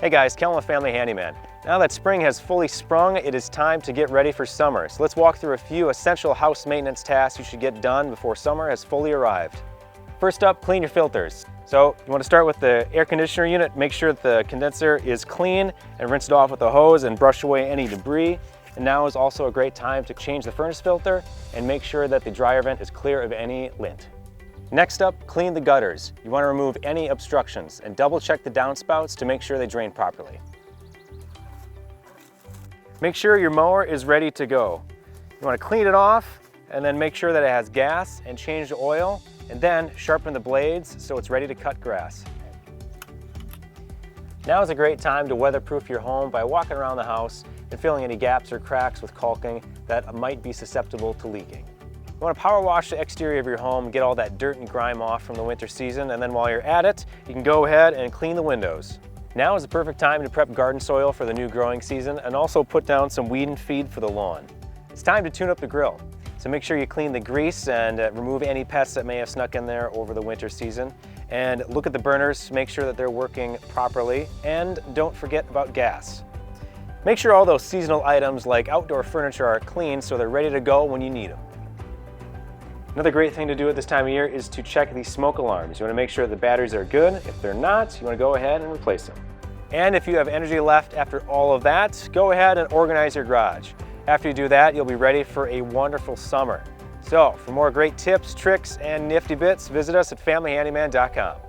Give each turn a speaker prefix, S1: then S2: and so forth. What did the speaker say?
S1: Hey guys, Kellen with Family Handyman. Now that spring has fully sprung, it is time to get ready for summer. So let's walk through a few essential house maintenance tasks you should get done before summer has fully arrived. First up, clean your filters. So you want to start with the air conditioner unit. Make sure that the condenser is clean and rinse it off with a hose and brush away any debris. And now is also a great time to change the furnace filter and make sure that the dryer vent is clear of any lint. Next up, clean the gutters. You want to remove any obstructions and double check the downspouts to make sure they drain properly. Make sure your mower is ready to go. You want to clean it off and then make sure that it has gas and change the oil, and then sharpen the blades so it's ready to cut grass. Now is a great time to weatherproof your home by walking around the house and filling any gaps or cracks with caulking that might be susceptible to leaking. You want to power wash the exterior of your home, get all that dirt and grime off from the winter season, and then while you're at it, you can go ahead and clean the windows. Now is the perfect time to prep garden soil for the new growing season and also put down some weed and feed for the lawn. It's time to tune up the grill. So make sure you clean the grease and remove any pests that may have snuck in there over the winter season. And look at the burners, make sure that they're working properly, and don't forget about gas. Make sure all those seasonal items like outdoor furniture are clean so they're ready to go when you need them. Another great thing to do at this time of year is to check the smoke alarms. You want to make sure the batteries are good. If they're not, you want to go ahead and replace them. And if you have energy left after all of that, go ahead and organize your garage. After you do that, you'll be ready for a wonderful summer. So for more great tips, tricks, and nifty bits, visit us at familyhandyman.com.